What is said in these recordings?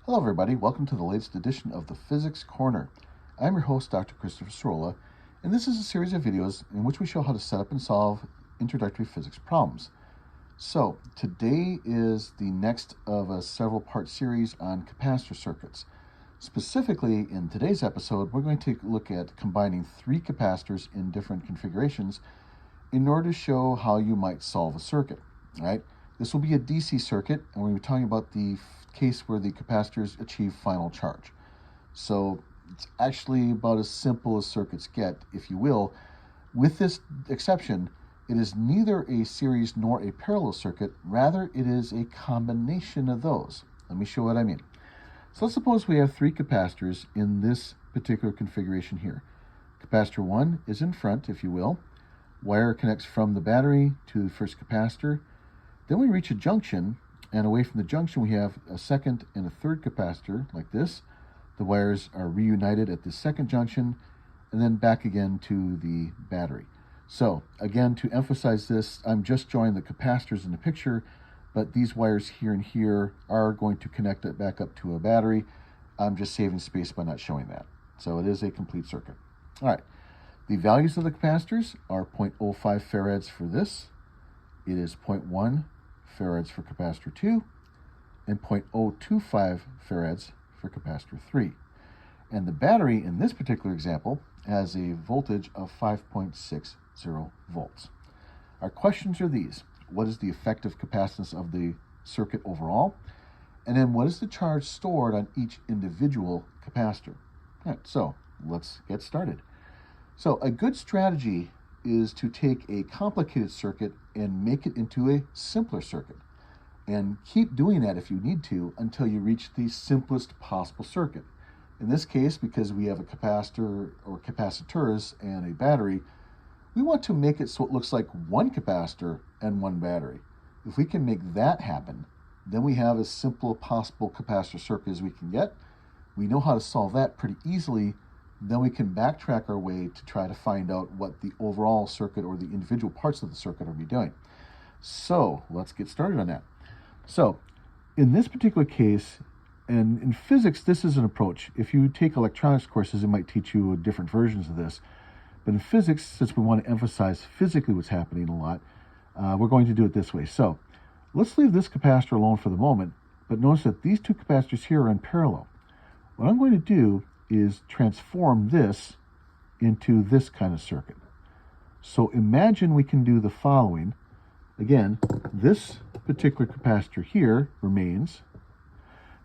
Hello everybody, welcome to the latest edition of the Physics Corner. I'm your host, Dr. Christopher Sorolla, and this is a series of videos in which we show how to set up and solve introductory physics problems. So, today is the next of a several-part series on capacitor circuits. Specifically, in today's episode, we're going to look at combining three capacitors in different configurations in order to show how you might solve a circuit, right? This will be a DC circuit, and we're going to be talking about the case where the capacitors achieve final charge. So it's actually about as simple as circuits get, if you will. With this exception, it is neither a series nor a parallel circuit, rather it is a combination of those. Let me show what I mean. So let's suppose we have three capacitors in this particular configuration here. Capacitor 1 is in front, if you will. Wire connects from the battery to the first capacitor. Then we reach a junction, and away from the junction we have a second and a third capacitor, like this. The wires are reunited at the second junction, and then back again to the battery. So, again, to emphasize this, I'm just drawing the capacitors in the picture, but these wires here and here are going to connect it back up to a battery. I'm just saving space by not showing that. So it is a complete circuit. All right, the values of the capacitors are 0.05 farads for this. It is 0.1 farads for capacitor 2 and 0.025 farads for capacitor 3. And the battery in this particular example has a voltage of 5.60 volts. Our questions are these. What is the effective capacitance of the circuit overall? And then what is the charge stored on each individual capacitor? All right, so let's get started. So a good strategy is to take a complicated circuit and make it into a simpler circuit. And keep doing that if you need to until you reach the simplest possible circuit. In this case, because we have a capacitor or capacitors and a battery, we want to make it so it looks like one capacitor and one battery. If we can make that happen, then we have as simple a possible capacitor circuit as we can get. We know how to solve that pretty easily. Then we can backtrack our way to try to find out what the overall circuit or the individual parts of the circuit are doing. So let's get started on that. So in this particular case, and in physics, this is an approach. If you take electronics courses, it might teach you different versions of this. But in physics, since we want to emphasize physically what's happening a lot, we're going to do it this way. So let's leave this capacitor alone for the moment, but notice that these two capacitors here are in parallel. What I'm going to do is transform this into this kind of circuit. So imagine we can do the following. Again, this particular capacitor here remains,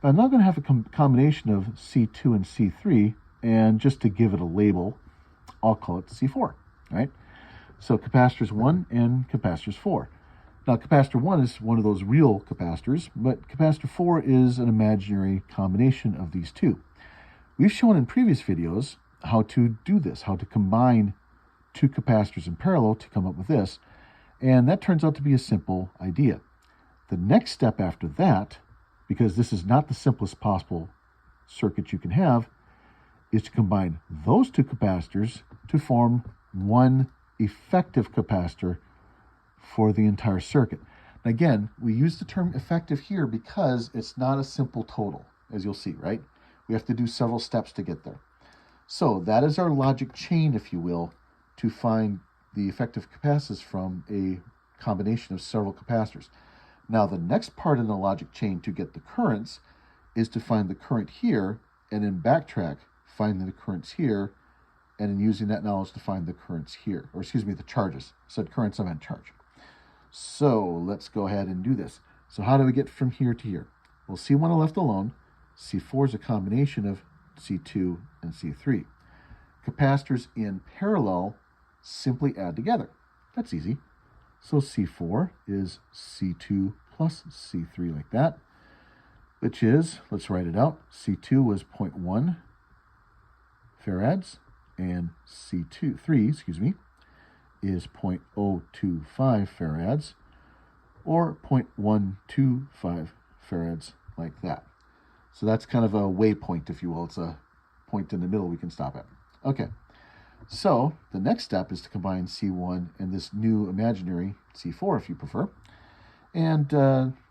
but I'm now going to have a combination of C2 and C3, and just to give it a label, I'll call it C4, right? So capacitors 1 and capacitors 4. Now capacitor 1 is one of those real capacitors, but capacitor 4 is an imaginary combination of these two. We've shown in previous videos how to do this, how to combine two capacitors in parallel to come up with this, and that turns out to be a simple idea. The next step after that, because this is not the simplest possible circuit you can have, is to combine those two capacitors to form one effective capacitor for the entire circuit. Now again, we use the term effective here because it's not a simple total, as you'll see, right? We have to do several steps to get there. So that is our logic chain, if you will, to find the effective capacitance from a combination of several capacitors. Now the next part in the logic chain to get the currents is to find the current here and then backtrack, finding the currents here, and then using that knowledge to find the currents here, or excuse me, the charges. I said currents, I meant charge. So let's go ahead and do this. So how do we get from here to here? Well, C1 I left alone. C4 is a combination of C2 and C3. Capacitors in parallel simply add together. That's easy. So C4 is C2 plus C3 like that, which is, let's write it out, C2 was 0.1 farads, and C3 is 0.025 farads, or 0.125 farads like that. So that's kind of a waypoint, if you will. It's a point in the middle we can stop at. Okay, so the next step is to combine C1 and this new imaginary C4, if you prefer. And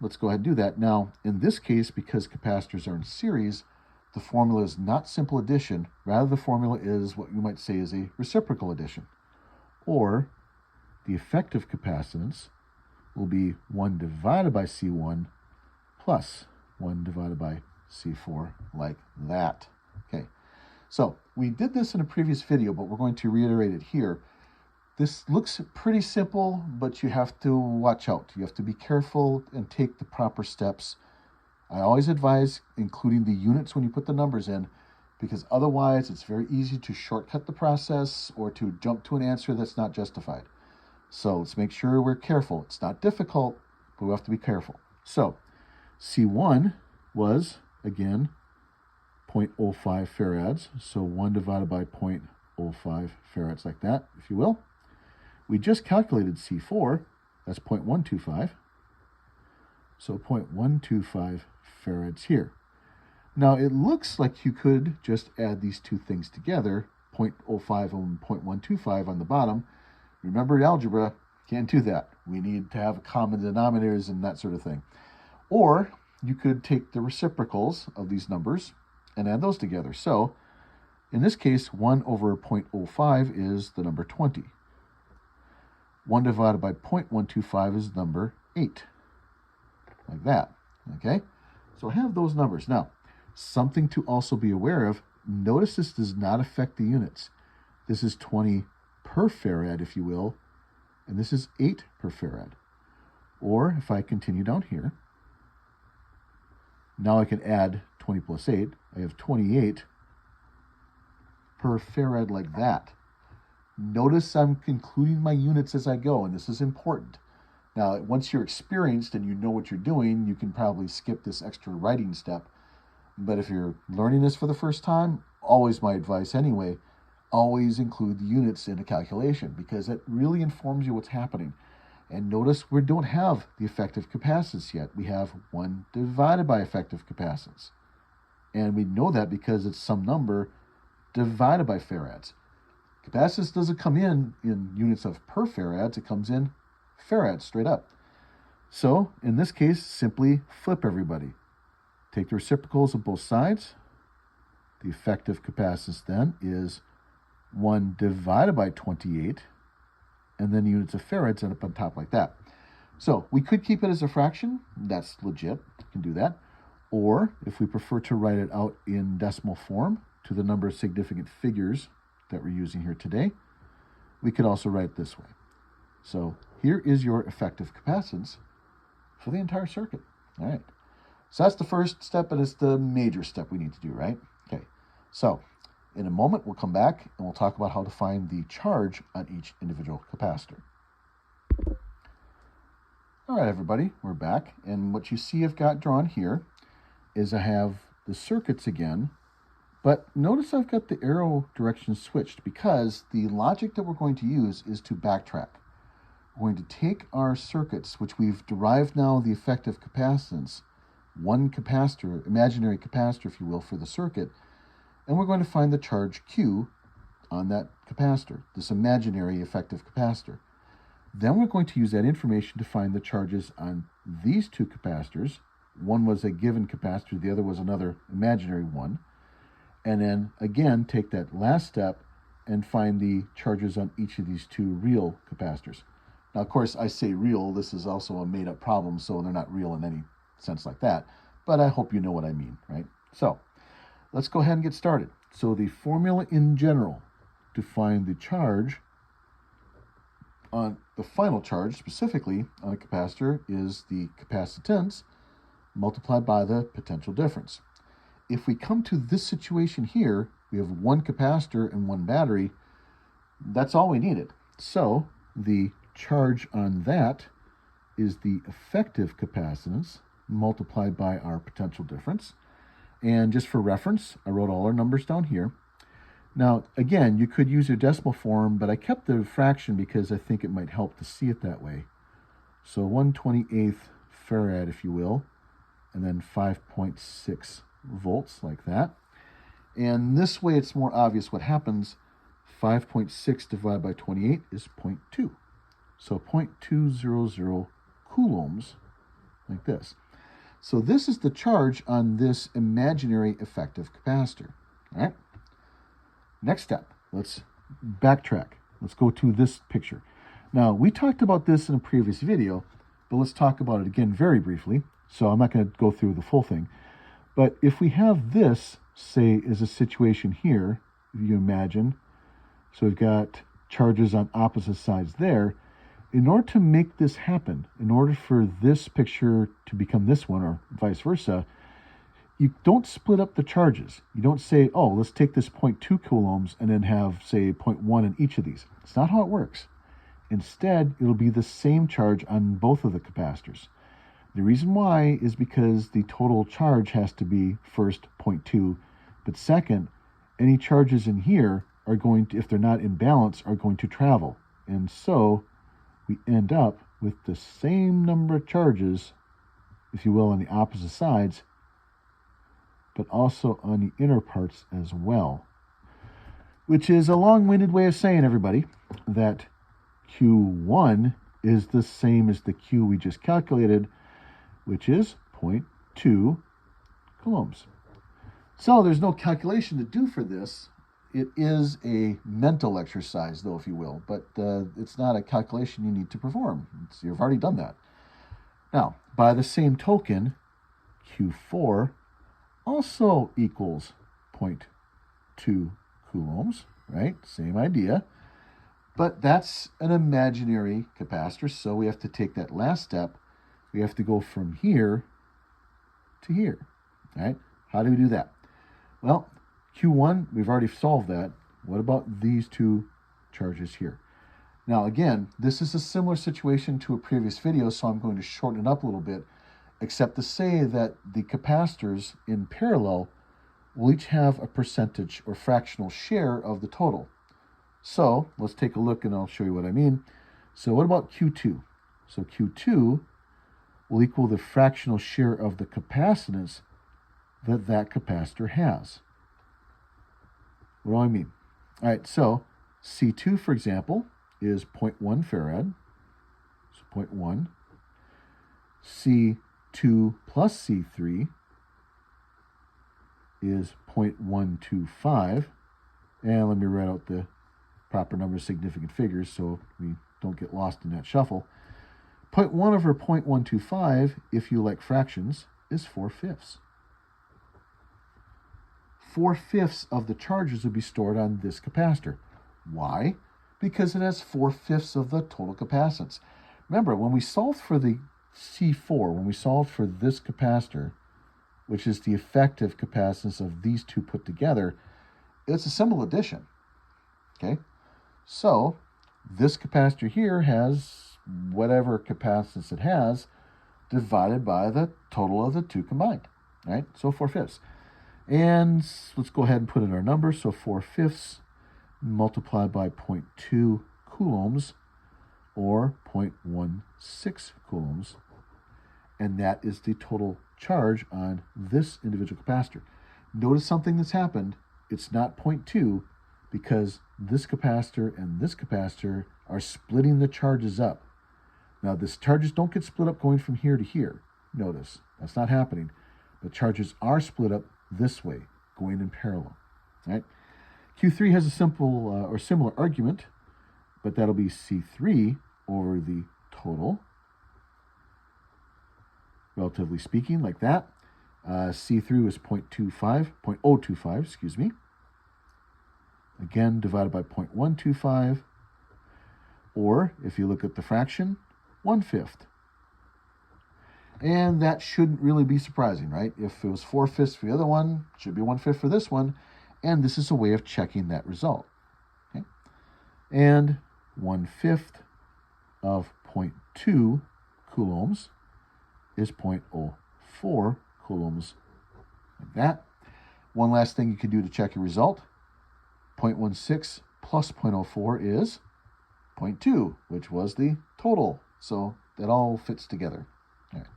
let's go ahead and do that. Now, in this case, because capacitors are in series, the formula is not simple addition. Rather, the formula is what you might say is a reciprocal addition. Or the effective capacitance will be 1 divided by C1 plus 1 divided by C4, like that. Okay, so we did this in a previous video, but we're going to reiterate it here. This looks pretty simple, but you have to watch out. You have to be careful and take the proper steps. I always advise including the units when you put the numbers in, because otherwise it's very easy to shortcut the process or to jump to an answer that's not justified. So let's make sure we're careful. It's not difficult, but we have to be careful. So C1 was, again, 0.05 farads. So 1 divided by 0.05 farads, like that, if you will. We just calculated C4. That's 0.125. So 0.125 farads here. Now, it looks like you could just add these two things together, 0.05 and 0.125 on the bottom. Remember algebra, can't do that. We need to have common denominators and that sort of thing. Or you could take the reciprocals of these numbers and add those together. So in this case, 1 over 0.05 is the number 20. 1 divided by 0.125 is number 8. Like that, okay? So I have those numbers. Now, something to also be aware of, notice this does not affect the units. This is 20 per farad, if you will, and this is 8 per farad. Or if I continue down here, now I can add 20 plus 8. I have 28 per farad, like that. Notice I'm including my units as I go, and this is important. Now, once you're experienced and you know what you're doing, you can probably skip this extra writing step. But if you're learning this for the first time, always my advice anyway, always include the units in a calculation, because it really informs you what's happening. And notice we don't have the effective capacitance yet. We have 1 divided by effective capacitance. And we know that because it's some number divided by farads. Capacitance doesn't come in units of per farads, it comes in farads straight up. So in this case, simply flip everybody. Take the reciprocals of both sides. The effective capacitance then is 1 divided by 28, and then units of farads end up on top like that. So we could keep it as a fraction. That's legit. You can do that. Or if we prefer to write it out in decimal form to the number of significant figures that we're using here today, we could also write it this way. So here is your effective capacitance for the entire circuit. All right. So that's the first step, and it's the major step we need to do, right? Okay. So in a moment, we'll come back and we'll talk about how to find the charge on each individual capacitor. All right, everybody, we're back. And what you see I've got drawn here is I have the circuits again, but notice I've got the arrow direction switched because the logic that we're going to use is to backtrack. We're going to take our circuits, which we've derived now the effective capacitance, one capacitor, imaginary capacitor, if you will, for the circuit, and we're going to find the charge Q on that capacitor, this imaginary effective capacitor. Then we're going to use that information to find the charges on these two capacitors. One was a given capacitor, the other was another imaginary one. And then again, take that last step and find the charges on each of these two real capacitors. Now, of course, I say real, this is also a made-up problem, so they're not real in any sense like that. But I hope you know what I mean, right? So let's go ahead and get started. So the formula in general to find the charge on the final charge, specifically on a capacitor, is the capacitance multiplied by the potential difference. If we come to this situation here, we have one capacitor and one battery. That's all we needed. So the charge on that is the effective capacitance multiplied by our potential difference. And just for reference, I wrote all our numbers down here. Now, again, you could use your decimal form, but I kept the fraction because I think it might help to see it that way. So 1/28 farad, if you will, and then 5.6 volts, like that. And this way it's more obvious what happens. 5.6 divided by 28 is 0.2. So 0.200 coulombs like this. So this is the charge on this imaginary effective capacitor. All right. Next step, let's backtrack. Let's go to this picture. Now, we talked about this in a previous video, but let's talk about it again very briefly. So I'm not going to go through the full thing. But if we have this, say, is a situation here, if you imagine, so we've got charges on opposite sides there. In order to make this happen, in order for this picture to become this one or vice versa, you don't split up the charges. You don't say, oh, let's take this 0.2 coulombs and then have, say, 0.1 in each of these. It's not how it works. Instead, it'll be the same charge on both of the capacitors. The reason why is because the total charge has to be first 0.2, but second, any charges in here are going to, if they're not in balance, are going to travel. And so we end up with the same number of charges, if you will, on the opposite sides, but also on the inner parts as well. Which is a long-winded way of saying, everybody, that Q1 is the same as the Q we just calculated, which is 0.2 coulombs. So there's no calculation to do for this. It is a mental exercise, though, if you will, but it's not a calculation you need to perform. You've already done that. Now, by the same token, Q4 also equals 0.2 coulombs, right? Same idea. But that's an imaginary capacitor, so we have to take that last step. We have to go from here to here, right? How do we do that? Well, Q1, we've already solved that. What about these two charges here? Now, again, this is a similar situation to a previous video, so I'm going to shorten it up a little bit, except to say that the capacitors in parallel will each have a percentage or fractional share of the total. So let's take a look and I'll show you what I mean. So what about Q2? So Q2 will equal the fractional share of the capacitance that that capacitor has. What do I mean? All right, so C2, for example, is 0.1 farad. So 0.1. C2 plus C3 is 0.125. And let me write out the proper number of significant figures so we don't get lost in that shuffle. 0.1 over 0.125, if you like fractions, is 4/5. 4/5 of the charges will be stored on this capacitor. Why? Because it has 4/5 of the total capacitance. Remember, when we solved for the C4, when we solved for this capacitor, which is the effective capacitance of these two put together, it's a simple addition. Okay? So, this capacitor here has whatever capacitance it has divided by the total of the two combined. Right? So 4/5. And let's go ahead and put in our number. So 4/5 multiplied by 0.2 coulombs or 0.16 coulombs. And that is the total charge on this individual capacitor. Notice something that's happened. It's not 0.2 because this capacitor and this capacitor are splitting the charges up. Now, the charges don't get split up going from here to here. Notice, that's not happening. But charges are split up this way, going in parallel. Right? Q3 has a simple or similar argument, but that'll be C3 over the total, relatively speaking, like that. C3 is 0.25, excuse me. Again, divided by 0.125, or if you look at the fraction, 1/5. And that shouldn't really be surprising, right? If it was 4/5 for the other one, it should be 1/5 for this one. And this is a way of checking that result. Okay? And 1/5 of 0.2 coulombs is 0.04 coulombs, like that. One last thing you can do to check your result. 0.16 plus 0.04 is 0.2, which was the total. So that all fits together. All right.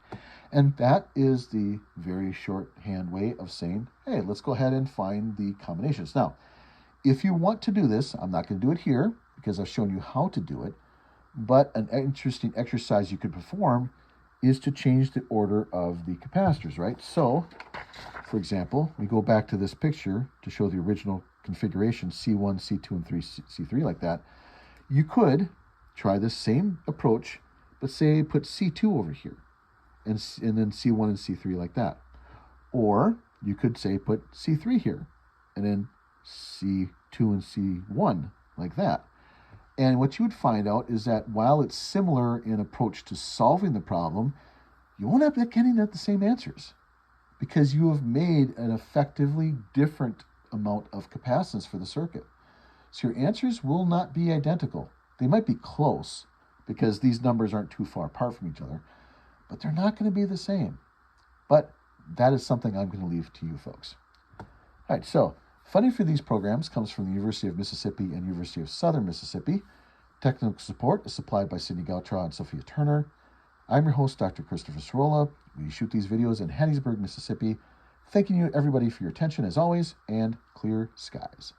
And that is the very shorthand way of saying, hey, let's go ahead and find the combinations. Now, if you want to do this, I'm not going to do it here because I've shown you how to do it, but an interesting exercise you could perform is to change the order of the capacitors, right? So, for example, we go back to this picture to show the original configuration, C1, C2, and C3 like that. You could try this same approach, but say put C2 over here, and then C1 and C3 like that. Or you could say put C3 here, and then C2 and C1 like that. And what you would find out is that while it's similar in approach to solving the problem, you won't end up getting at the same answers because you have made an effectively different amount of capacitance for the circuit. So your answers will not be identical. They might be close because these numbers aren't too far apart from each other, but they're not going to be the same. But that is something I'm going to leave to you folks. All right, so funding for these programs comes from the University of Mississippi and University of Southern Mississippi. Technical support is supplied by Sidney Gautra and Sophia Turner. I'm your host, Dr. Christopher Sorolla. We shoot these videos in Hattiesburg, Mississippi. Thanking you, everybody, for your attention, as always, and clear skies.